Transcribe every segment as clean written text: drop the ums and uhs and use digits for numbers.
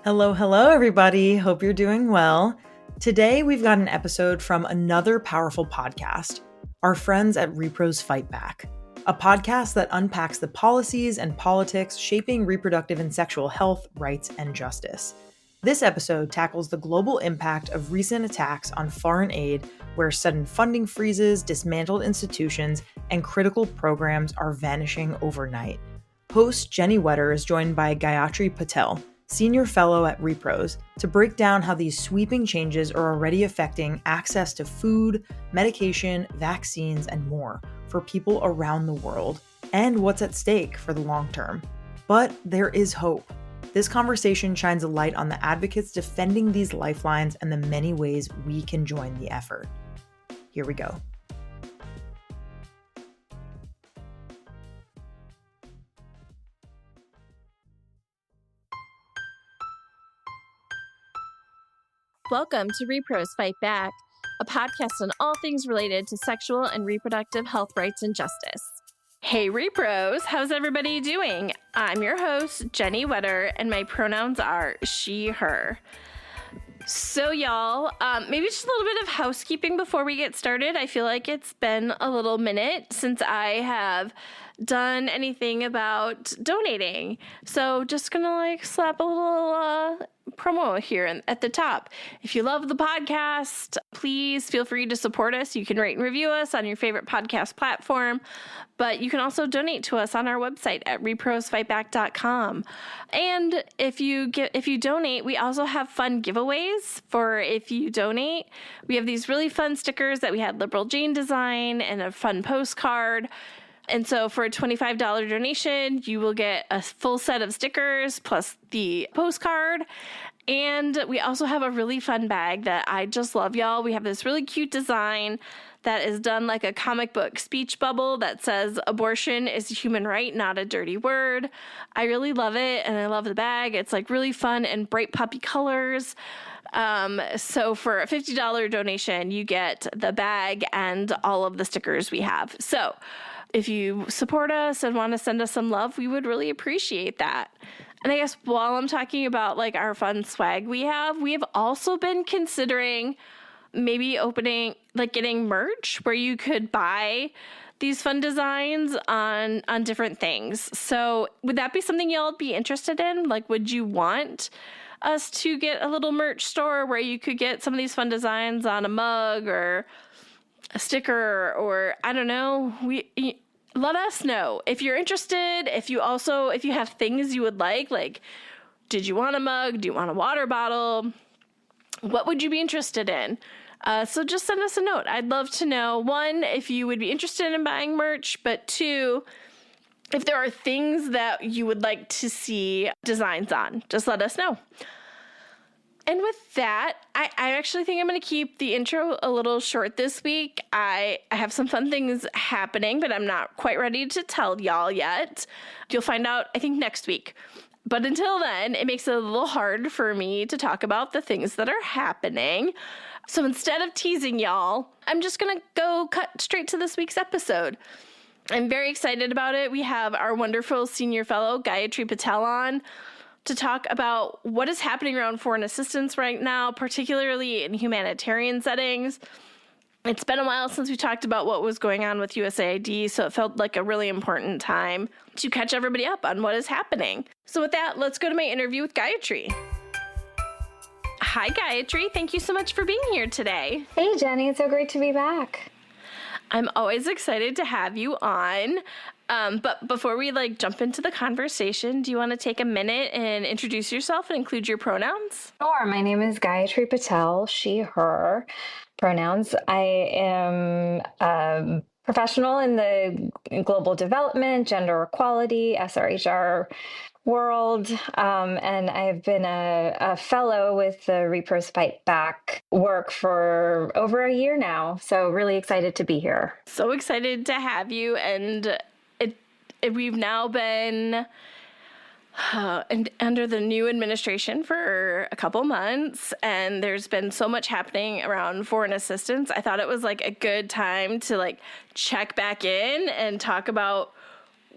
Hello, everybody. Hope you're doing well. Today, we've got an episode from another powerful podcast, our friends at rePROs Fight Back, a podcast that unpacks the policies and politics shaping reproductive and sexual health, rights, and justice. This episode tackles the global impact of recent attacks on foreign aid, where sudden funding freezes, dismantled institutions, and critical programs are vanishing overnight. Host Jenny Wetter is joined by Gayatri Patel, Senior Fellow at rePROs, to break down how these sweeping changes are already affecting access to food, medication, vaccines, and more for people around the world, and what's at stake for the long term. But there is hope. This conversation shines a light on the advocates defending these lifelines and the many ways we can join the effort. Here we go. Welcome to rePROs Fight Back, a podcast on all things related to sexual and reproductive health rights and justice. Hey rePROs, how's everybody doing? I'm your host, Jenny Wetter, and my pronouns are she, her. So y'all, maybe just a little bit of housekeeping before we get started. I feel like it's been a little minute since I have done anything about donating. So just gonna slap a little promo here at the top. If you love the podcast, please feel free to support us. You can rate and review us on your favorite podcast platform, but you can also donate to us on our website at reprosfightback.com. And if you donate, we also have fun giveaways for if you donate. We have these really fun stickers that we had Liberal Jane design and a fun postcard. And so for a $25 donation, you will get a full set of stickers plus the postcard. And we also have a really fun bag that I just love, y'all. We have this really cute design that is done like a comic book speech bubble that says abortion is a human right, not a dirty word. I really love it, and I love the bag. It's like really fun and bright puppy colors. So for a $50 donation, you get the bag and all of the stickers we have. So if you support us and want to send us some love, we would really appreciate that. And I guess while I'm talking about our fun swag we have also been considering maybe getting merch where you could buy these fun designs on different things. So would that be something y'all would be interested in? Would you want us to get a little merch store where you could get some of these fun designs on a mug or a sticker, or I don't know, let us know if you're interested. If you have things you would like, did you want a mug? Do you want a water bottle? What would you be interested in? So just send us a note. I'd love to know, one, if you would be interested in buying merch, but two, if there are things that you would like to see designs on, just let us know. And with that, I actually think I'm going to keep the intro a little short this week. I have some fun things happening, but I'm not quite ready to tell y'all yet. You'll find out, I think, next week. But until then, it makes it a little hard for me to talk about the things that are happening. So instead of teasing y'all, I'm just going to go cut straight to this week's episode. I'm very excited about it. We have our wonderful senior fellow, Gayatri Patel, on to talk about what is happening around foreign assistance right now, particularly in humanitarian settings. It's been a while since we talked about what was going on with USAID, so it felt like a really important time to catch everybody up on what is happening. So with that, let's go to my interview with Gayatri. Hi, Gayatri. Thank you so much for being here today. Hey, Jenny. It's so great to be back. I'm always excited to have you on. But before we jump into the conversation, do you want to take a minute and introduce yourself and include your pronouns? Sure. My name is Gayatri Patel, she, her pronouns. I am a professional in the global development, gender equality, SRHR world, and I've been a fellow with the rePROs Fight Back work for over a year now. So really excited to be here. So excited to have you, and we've now been under the new administration for a couple months, and there's been so much happening around foreign assistance. I thought it was a good time to check back in and talk about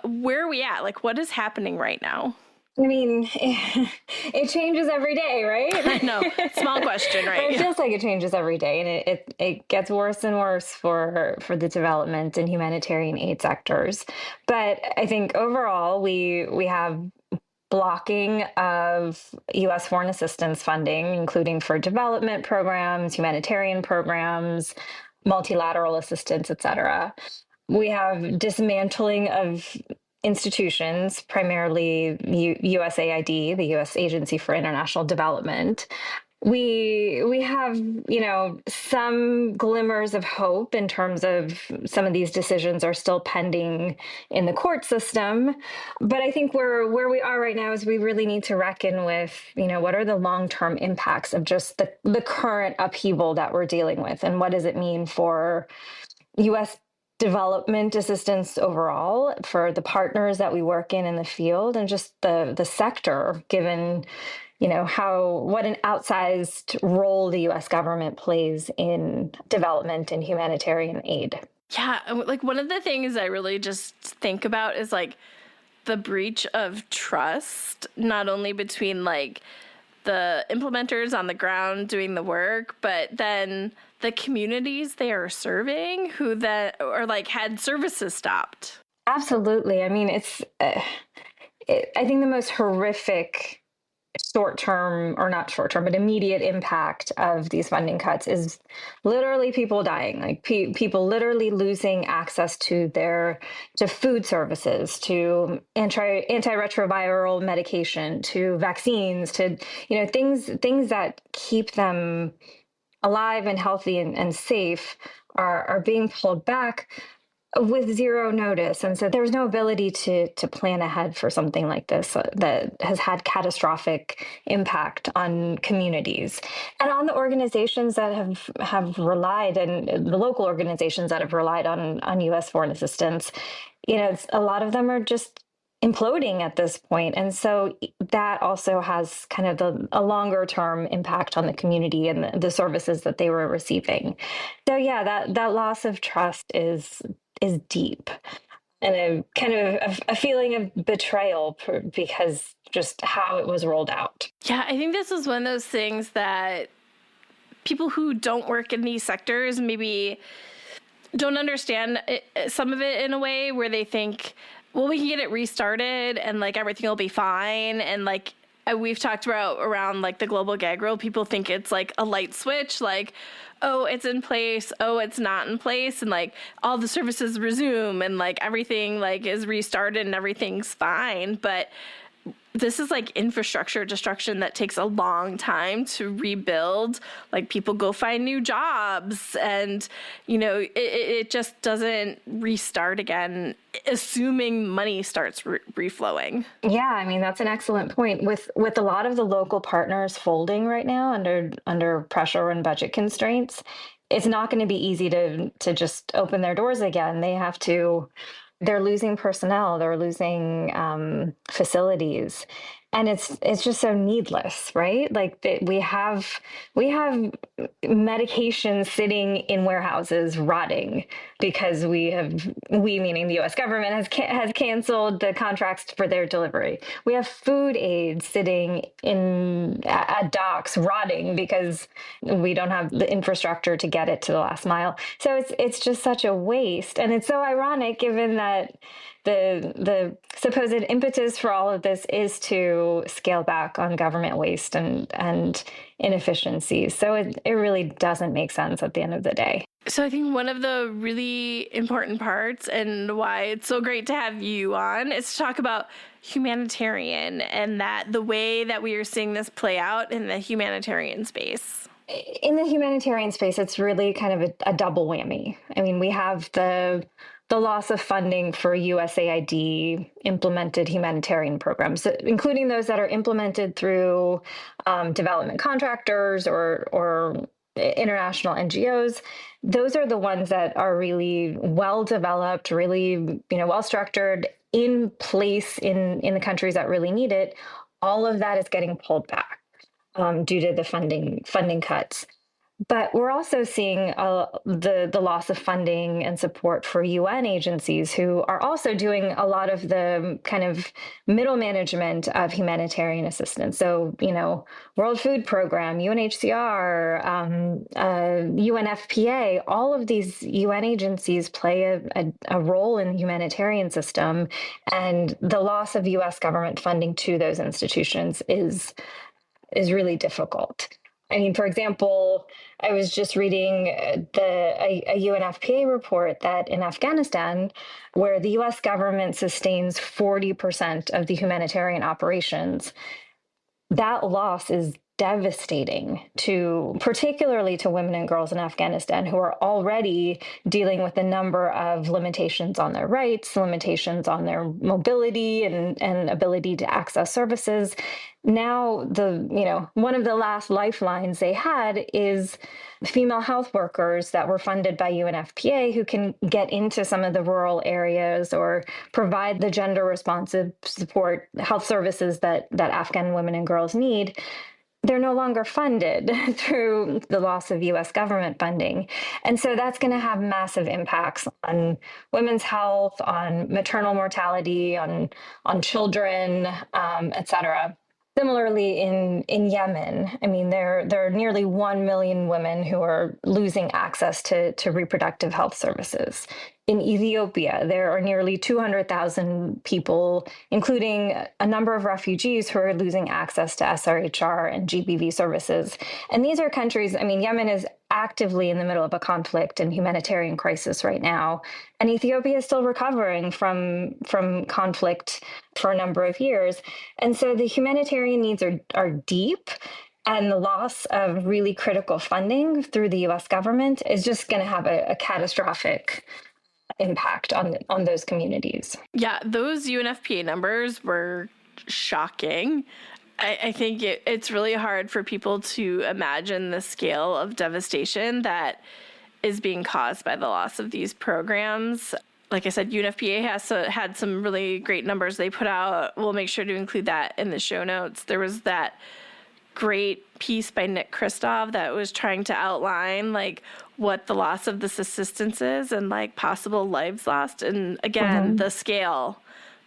where are we at, what is happening right now. I mean, it changes every day, right? I know. Small question, But right? it feels like it changes every day, and it gets worse and worse for the development and humanitarian aid sectors. But I think overall, we have blocking of U.S. foreign assistance funding, including for development programs, humanitarian programs, multilateral assistance, et cetera. We have dismantling of institutions, primarily USAID, the U.S. Agency for International Development. We have, some glimmers of hope in terms of some of these decisions are still pending in the court system. But I think where we are right now is we really need to reckon with, what are the long-term impacts of just the current upheaval that we're dealing with, and what does it mean for U.S. development assistance overall, for the partners that we work in the field, and just the sector, given what an outsized role the U.S. government plays in development and humanitarian aid. Yeah, like one of the things I really just think about is like the breach of trust, not only between like the implementers on the ground doing the work, but then the communities they are serving who that or like had services stopped. Absolutely. I mean, I think the most horrific short-term, or not short-term, but immediate impact of these funding cuts is literally people dying, like people literally losing access to food services, to antiretroviral medication, to vaccines, to things that keep them alive and healthy and safe are being pulled back with zero notice. And so there's no ability to plan ahead for something like this that has had catastrophic impact on communities and on the organizations that have relied, and the local organizations that have relied on U.S. foreign assistance. A lot of them are just imploding at this point. And so that also has kind of a longer term impact on the community and the services that they were receiving. So yeah, that loss of trust is deep, and a kind of a feeling of betrayal because just how it was rolled out. Yeah, I think this is one of those things that people who don't work in these sectors maybe don't understand some of it in a way where they think, well, we can get it restarted and like everything will be fine. And like we've talked about around like the global gag rule, people think it's like a light switch, like, oh, it's in place, oh, it's not in place, and like all the services resume and like everything like is restarted and everything's fine. But this is like infrastructure destruction that takes a long time to rebuild. Like people go find new jobs and, it just doesn't restart again, assuming money starts reflowing. Yeah, I mean, that's an excellent point. With a lot of the local partners folding right now under pressure and budget constraints, it's not going to be easy to just open their doors again. They're losing personnel, they're losing facilities, and it's just so needless, right? Like we have medication sitting in warehouses rotting because we meaning the U.S. government has canceled the contracts for their delivery. We have food aid sitting at docks rotting because we don't have the infrastructure to get it to the last mile. So it's just such a waste, and it's so ironic given that the supposed impetus for all of this is to scale back on government waste and inefficiencies. So it really doesn't make sense at the end of the day. So I think one of the really important parts and why it's so great to have you on is to talk about humanitarian and that the way that we are seeing this play out in the humanitarian space. In the humanitarian space, it's really kind of a double whammy. I mean, we have the loss of funding for USAID implemented humanitarian programs, including those that are implemented through development contractors or international NGOs. Those are the ones that are really well developed, really well structured, in place in the countries that really need it. All of that is getting pulled back due to the funding cuts. But we're also seeing the loss of funding and support for UN agencies who are also doing a lot of the kind of middle management of humanitarian assistance. So, World Food Program, UNHCR, UNFPA, all of these UN agencies play a role in the humanitarian system. And the loss of US government funding to those institutions is really difficult. I mean, for example, I was just reading a UNFPA report that in Afghanistan, where the US government sustains 40% of the humanitarian operations, that loss is devastating particularly to women and girls in Afghanistan who are already dealing with a number of limitations on their rights, limitations on their mobility and ability to access services. Now, one of the last lifelines they had is female health workers that were funded by UNFPA who can get into some of the rural areas or provide the gender responsive support health services that Afghan women and girls need. They're no longer funded through the loss of US government funding. And so that's going to have massive impacts on women's health, on maternal mortality, on children, et cetera. Similarly, in Yemen, I mean, there are nearly 1 million women who are losing access to reproductive health services. In Ethiopia, there are nearly 200,000 people, including a number of refugees, who are losing access to SRHR and GBV services. And these are countries, I mean, Yemen is actively in the middle of a conflict and humanitarian crisis right now. And Ethiopia is still recovering from conflict for a number of years. And so the humanitarian needs are deep. And the loss of really critical funding through the US government is just going to have a catastrophic impact on those communities. Yeah, those UNFPA numbers were shocking. I think it's really hard for people to imagine the scale of devastation that is being caused by the loss of these programs. Like I said, UNFPA had some really great numbers they put out. We'll make sure to include that in the show notes. There was that great piece by Nick Kristof that was trying to outline what the loss of this assistance is and possible lives lost. And again, the scale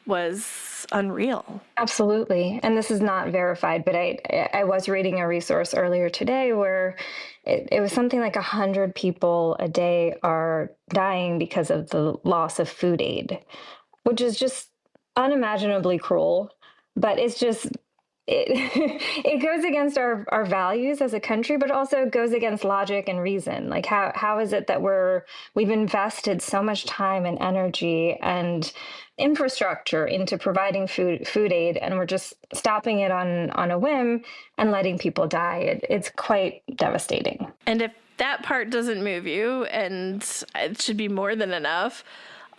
was unreal. Absolutely. And this is not verified, but I was reading a resource earlier today where it was something like 100 people a day are dying because of the loss of food aid, which is just unimaginably cruel. But it's just it goes against our values as a country, but also goes against logic and reason. Like how is it that we've invested so much time and energy and infrastructure into providing food aid, and we're just stopping it on a whim and letting people die? It's quite devastating. And if that part doesn't move you, and it should be more than enough,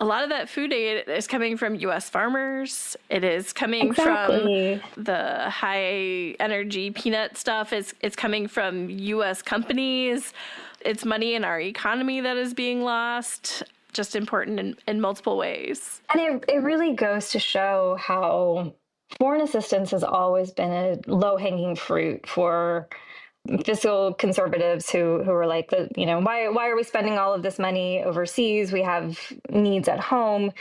a lot of that food aid is coming from U.S. farmers. It is coming from the high energy peanut stuff. It's coming from U.S. companies. It's money in our economy that is being lost. Just important in multiple ways. And it really goes to show how foreign assistance has always been a low-hanging fruit for fiscal conservatives who are like, why are we spending all of this money overseas? We have needs at home.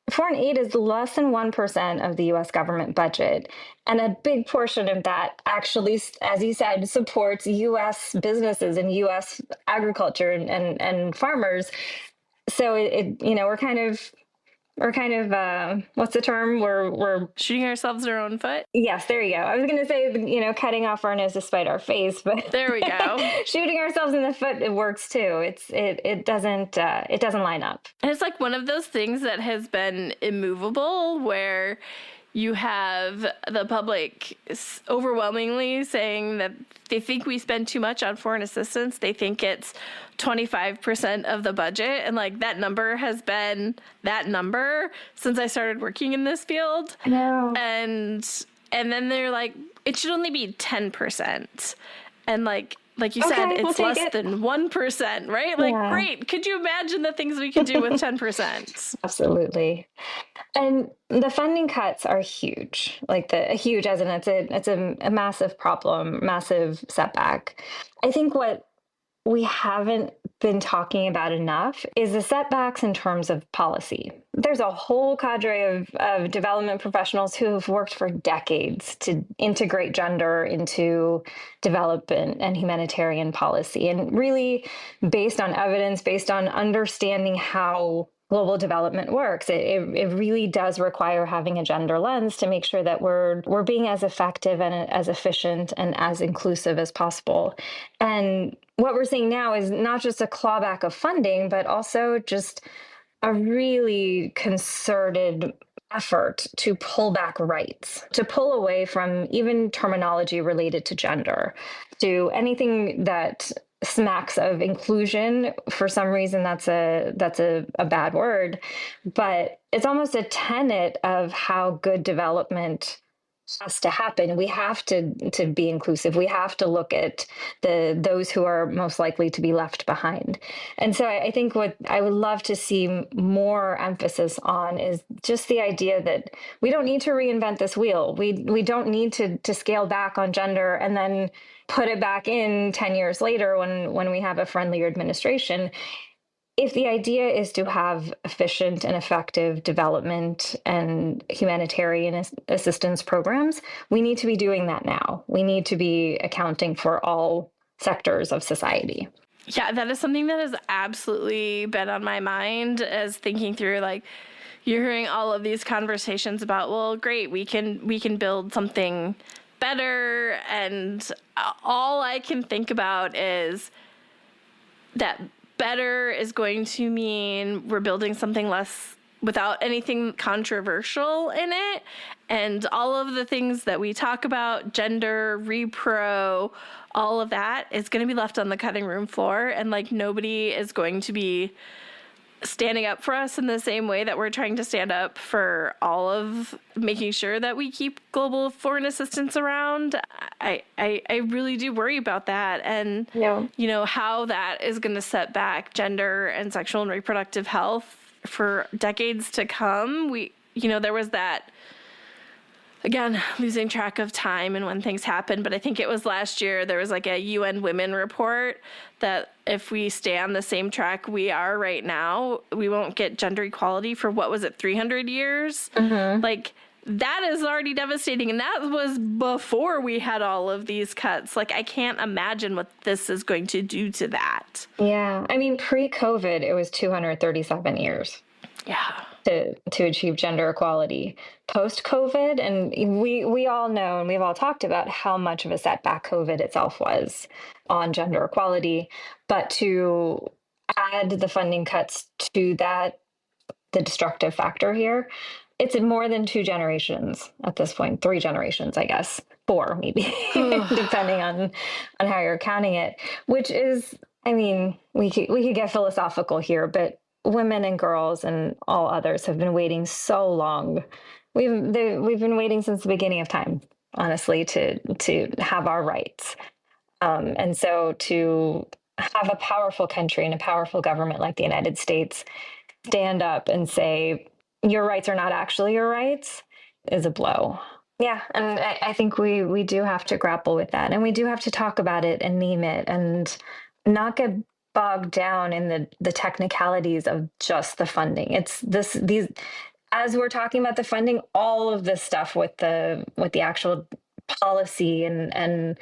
Foreign aid is less than 1% of the U.S. government budget. And a big portion of that actually, as you said, supports U.S. businesses and U.S. agriculture and farmers. So we're kind of what's the term? We're shooting ourselves in our own foot. Yes, there you go. I was going to say, cutting off our nose to spite our face, but there we go. Shooting ourselves in the foot, it works too. It doesn't line up. And it's like one of those things that has been immovable, where you have the public overwhelmingly saying that they think we spend too much on foreign assistance. They think it's 25% of the budget. And that number has been that number since I started working in this field. I know. And then they're like, it should only be 10%. And like you said, it's less than 1%, right? Great. Could you imagine the things we could do with 10%? Absolutely. And the funding cuts are huge, huge as in it's a massive problem, massive setback. I think what we haven't been talking about enough is the setbacks in terms of policy. There's a whole cadre of development professionals who have worked for decades to integrate gender into development and humanitarian policy, and really based on evidence, based on understanding how global development works. It really does require having a gender lens to make sure that we're being as effective and as efficient and as inclusive as possible. And what we're seeing now is not just a clawback of funding, but also just a really concerted effort to pull back rights, to pull away from even terminology related to gender, to anything that smacks of inclusion. For some reason, that's a bad word, but it's almost a tenet of how good development has to happen. We have to be inclusive. We have to look at those who are most likely to be left behind. And so I think what I would love to see more emphasis on is just the idea that we don't need to reinvent this wheel. We don't need to scale back on gender and then put it back in 10 years later when we have a friendlier administration. If the idea is to have efficient and effective development and humanitarian assistance programs, we need to be doing that now. We need to be accounting for all sectors of society. Yeah, that is something that has absolutely been on my mind as thinking through, like, you're hearing all of these conversations about, well, great, we can build something better, and all I can think about is that better is going to mean we're building something less without anything controversial in it. And all of the things that we talk about, gender, repro, all of that is going to be left on the cutting room floor. And like nobody is going to be standing up for us in the same way that we're trying to stand up for all of making sure that we keep global foreign assistance around. I really do worry about that. And, you know, how that is going to set back gender and sexual and reproductive health for decades to come. There was that, again, losing track of time and when things happen, but I think it was last year, there was like a UN Women report that if we stay on the same track we are right now, we won't get gender equality for, 300 years? Mm-hmm. Like, that is already devastating, and that was before we had all of these cuts. Like, I can't imagine what this is going to do to that. Yeah, I mean, pre-COVID, it was 237 years. Yeah. To achieve gender equality. Post-COVID, and we all know, and we've all talked about how much of a setback COVID itself was on gender equality, but to add the funding cuts to that, the destructive factor here, it's more than 2 generations at this point, 3 generations, I guess, 4 maybe, depending on how you're counting it, which is, I mean, we could get philosophical here, but women and girls and all others have been waiting so long. We've been waiting since the beginning of time, honestly, to have our rights. And so to have a powerful country and a powerful government like the United States stand up and say, your rights are not actually your rights, is a blow. Yeah, and I think we do have to grapple with that. And we do have to talk about it and name it and not get bogged down in the technicalities of just the funding. It's these as we're talking about the funding, all of this stuff with the actual policy and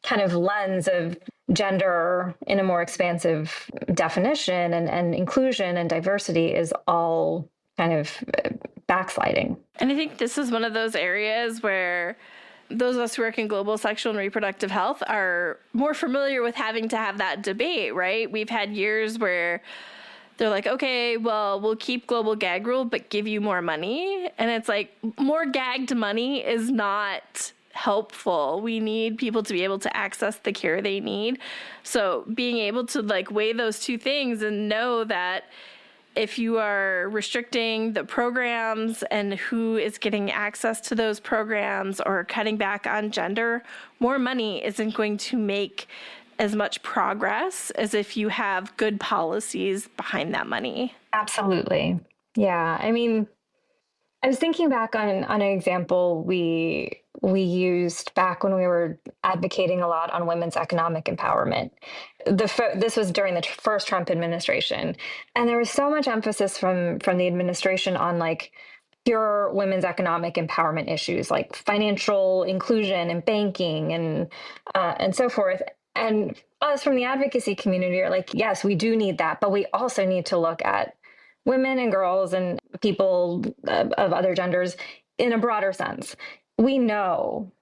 kind of lens of gender in a more expansive definition and inclusion and diversity is all kind of backsliding. And I think this is one of those areas where those of us who work in global sexual and reproductive health are more familiar with having to have that debate, right? We've had years where they're like, okay, well, we'll keep global gag rule, but give you more money. And it's like, more gagged money is not helpful. We need people to be able to access the care they need. So being able to like weigh those two things and know that if you are restricting the programs and who is getting access to those programs or cutting back on gender, more money isn't going to make as much progress as if you have good policies behind that money. Absolutely. Yeah. I mean, I was thinking back on an example we we used back when we were advocating a lot on women's economic empowerment. This was during the first Trump administration, and there was so much emphasis from the administration on like pure women's economic empowerment issues, like financial inclusion and banking and so forth. And us from the advocacy community are like, yes, we do need that, but we also need to look at women and girls and people of other genders in a broader sense. We know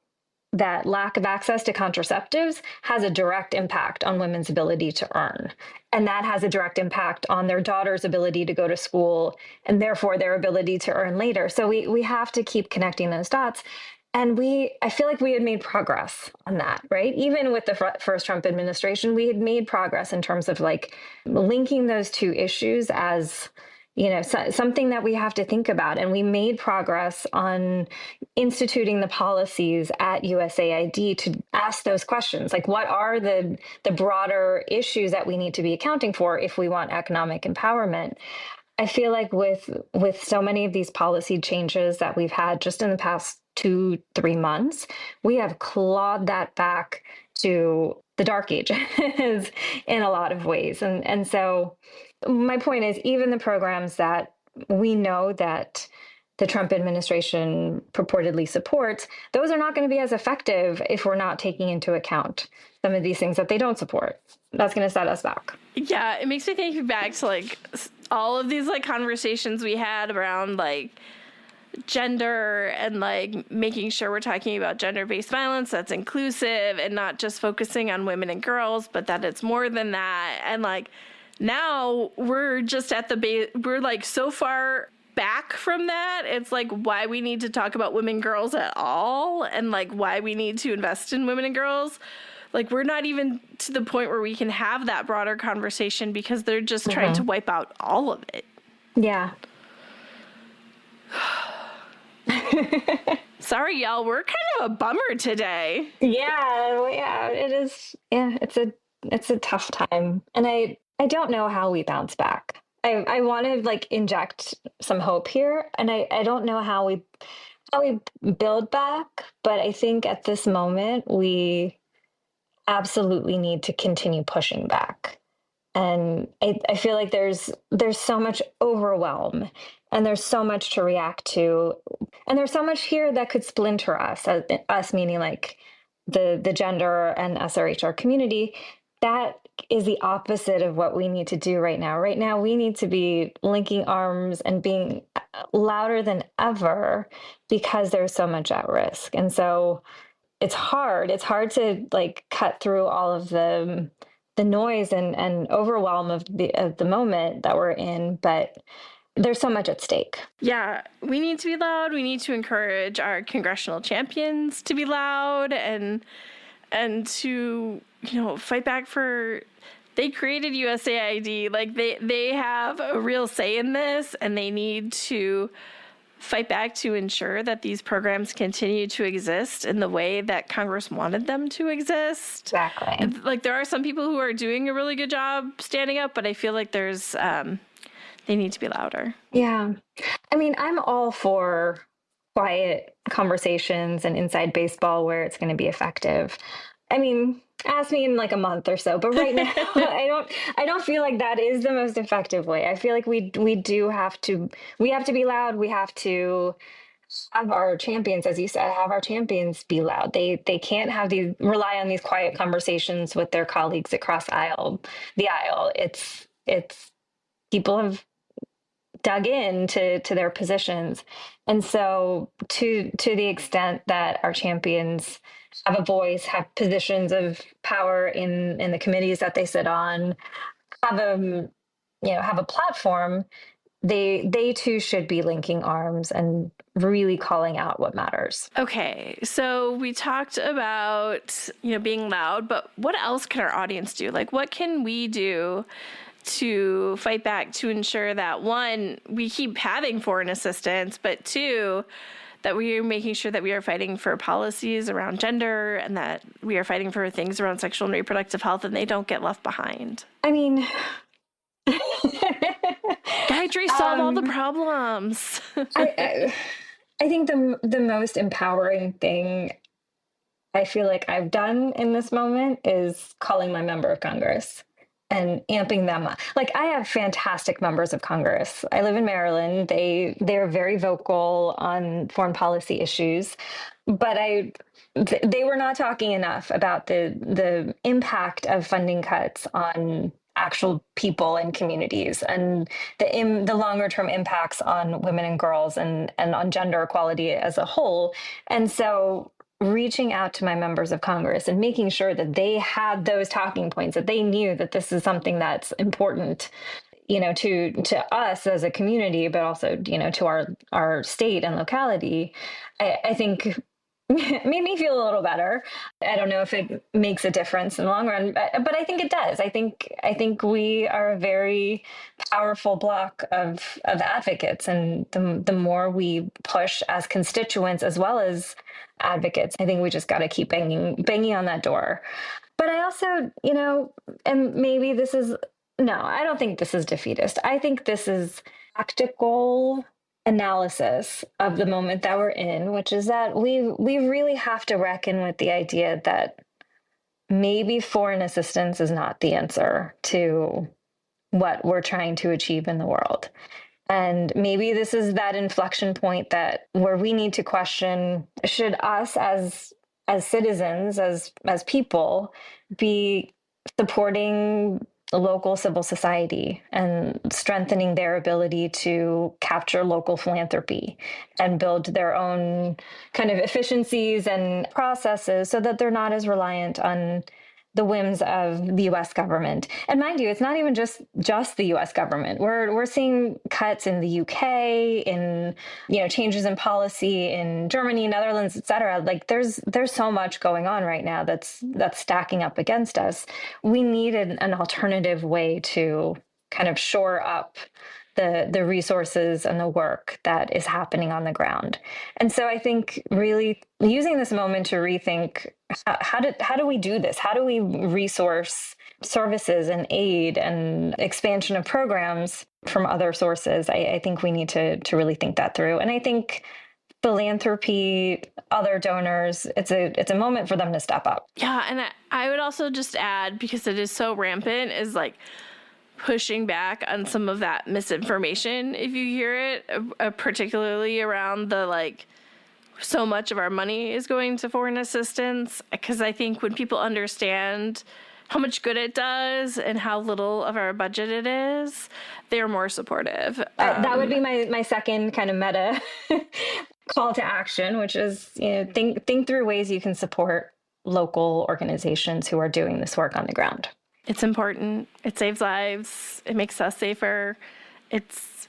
that lack of access to contraceptives has a direct impact on women's ability to earn. And that has a direct impact on their daughter's ability to go to school and therefore their ability to earn later. So we have to keep connecting those dots. And I feel like we had made progress on that, right? Even with the first Trump administration, we had made progress in terms of like linking those two issues as, something that we have to think about. And we made progress on instituting the policies at USAID to ask those questions. Like, what are the broader issues that we need to be accounting for if we want economic empowerment? I feel like with so many of these policy changes that we've had just in the past 2-3 months, we have clawed that back to the dark ages in a lot of ways. And so my point is, even the programs that we know that the Trump administration purportedly supports, those are not going to be as effective if we're not taking into account some of these things that they don't support. That's going to set us back. Yeah, it makes me think back to like all of these like conversations we had around like gender and like making sure we're talking about gender-based violence that's inclusive and not just focusing on women and girls, but that it's more than that. And like now we're just at the base, we're like so far back from that. It's like why we need to talk about women and girls at all, and like why we need to invest in women and girls. Like we're not even to the point where we can have that broader conversation because they're just trying to wipe out all of it. Yeah. Sorry, y'all. We're kind of a bummer today. Yeah, it is. Yeah, it's a tough time, and I don't know how we bounce back. I want to like inject some hope here, and I don't know how we build back, but I think at this moment we absolutely need to continue pushing back. And I feel like there's so much overwhelm, and there's so much to react to, and there's so much here that could splinter us meaning like the gender and SRHR community. That is the opposite of what we need to do right now. Right now, we need to be linking arms and being louder than ever because there's so much at risk. And so it's hard. It's hard to like cut through all of the noise and overwhelm of the moment that we're in, but there's so much at stake. Yeah, we need to be loud. We need to encourage our congressional champions to be loud and to, fight back for. They created USAID. Like they have a real say in this, and they need to fight back to ensure that these programs continue to exist in the way that Congress wanted them to exist. Exactly. And, like there are some people who are doing a really good job standing up, but I feel like there's they need to be louder. Yeah. I mean, I'm all for quiet conversations and inside baseball where it's going to be effective. I mean, ask me in like a month or so, but right now I don't feel like that is the most effective way. I feel like we have to be loud. We have to have our champions, as you said, have our champions be loud. They can't rely on these quiet conversations with their colleagues across the aisle. It's people have dug into their positions. And so to the extent that our champions have a voice, have positions of power in the committees that they sit on, have a platform, they too should be linking arms and really calling out what matters. Okay, so we talked about, being loud, but what else can our audience do? Like, what can we do to fight back to ensure that, one, we keep having foreign assistance, but two, that we are making sure that we are fighting for policies around gender and that we are fighting for things around sexual and reproductive health and they don't get left behind? I mean... Gayatri, solve all the problems. I I think the most empowering thing I feel like I've done in this moment is calling my member of Congress and amping them up. Like, I have fantastic members of Congress. I live in Maryland. They're very vocal on foreign policy issues, but they were not talking enough about the impact of funding cuts on actual people and communities, and the longer term impacts on women and girls, and on gender equality as a whole. And so reaching out to my members of Congress and making sure that they had those talking points, that they knew that this is something that's important, to us as a community, but also, to our state and locality, I think made me feel a little better. I don't know if it makes a difference in the long run, but I think it does. I think we are a very powerful block of advocates, and the more we push as constituents as well as advocates, I think we just got to keep banging on that door. But I also, and maybe this is no, I don't think this is defeatist. I think this is practical analysis of the moment that we're in, which is that we really have to reckon with the idea that maybe foreign assistance is not the answer to what we're trying to achieve in the world. And maybe this is that inflection point where we need to question, should us as citizens, as people, be supporting local civil society and strengthening their ability to capture local philanthropy and build their own kind of efficiencies and processes so that they're not as reliant on the whims of the U.S. government. And mind you, it's not even just the U.S. government. We're seeing cuts in the U.K., in changes in policy in Germany, Netherlands, et cetera. Like there's so much going on right now that's stacking up against us. We needed an alternative way to kind of shore up the resources and the work that is happening on the ground. And so I think really using this moment to rethink how do we do this? How do we resource services and aid and expansion of programs from other sources? I think we need to really think that through. And I think philanthropy, other donors, it's a moment for them to step up. Yeah, and I would also just add, because it is so rampant, is like pushing back on some of that misinformation, if you hear it, particularly around the so much of our money is going to foreign assistance. Because I think when people understand how much good it does and how little of our budget it is, they're more supportive. That would be my second kind of meta call to action, which is think through ways you can support local organizations who are doing this work on the ground. It's important. It saves lives. It makes us safer. It's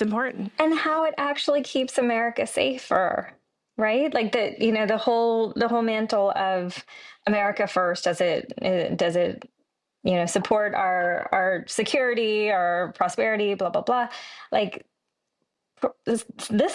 important. And how it actually keeps America safer, right? Like the whole mantle of America first. Does it support our security, our prosperity, blah blah blah. Like this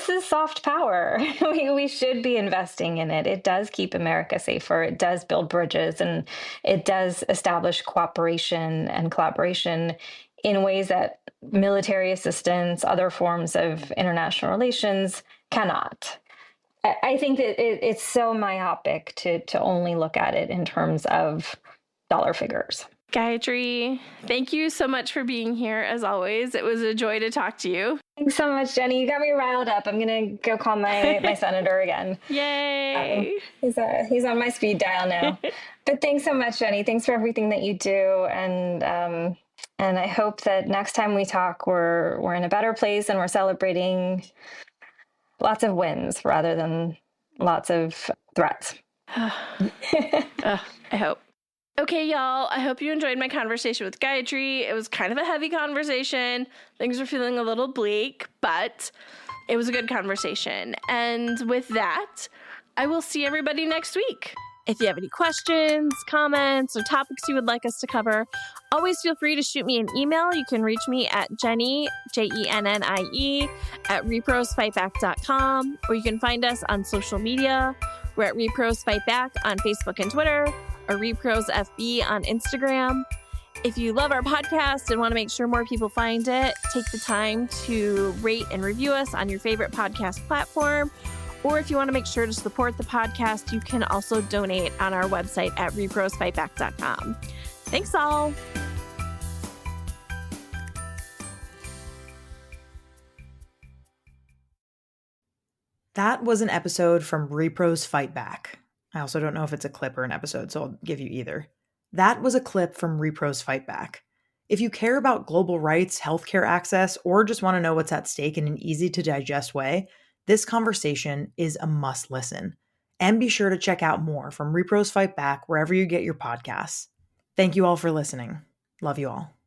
is soft power. We should be investing in it. It does keep America safer. It does build bridges, and it does establish cooperation and collaboration in ways that military assistance, other forms of international relations cannot. I think that it's so myopic to only look at it in terms of dollar figures. Gayatri, thank you so much for being here, as always. It was a joy to talk to you. Thanks so much, Jenny. You got me riled up. I'm going to go call my senator again. Yay! He's on my speed dial now. But thanks so much, Jenny. Thanks for everything that you do. And I hope that next time we talk, we're in a better place and we're celebrating lots of wins rather than lots of threats. I hope. Okay, y'all, I hope you enjoyed my conversation with Gayatri. It was kind of a heavy conversation. Things were feeling a little bleak, but it was a good conversation. And with that, I will see everybody next week. If you have any questions, comments, or topics you would like us to cover, always feel free to shoot me an email. You can reach me at Jenny, Jennie, at rePROsFightBack.com, or you can find us on social media. We're at rePROs Fight Back on Facebook and Twitter, or rePROs FB on Instagram. If you love our podcast and want to make sure more people find it, take the time to rate and review us on your favorite podcast platform. Or if you want to make sure to support the podcast, you can also donate on our website at rePROsFightBack.com. Thanks all. That was an episode from rePROs Fight Back. I also don't know if it's a clip or an episode, so I'll give you either. That was a clip from rePROs Fight Back. If you care about global rights, healthcare access, or just want to know what's at stake in an easy-to-digest way, this conversation is a must listen. And be sure to check out more from rePROs Fight Back wherever you get your podcasts. Thank you all for listening. Love you all.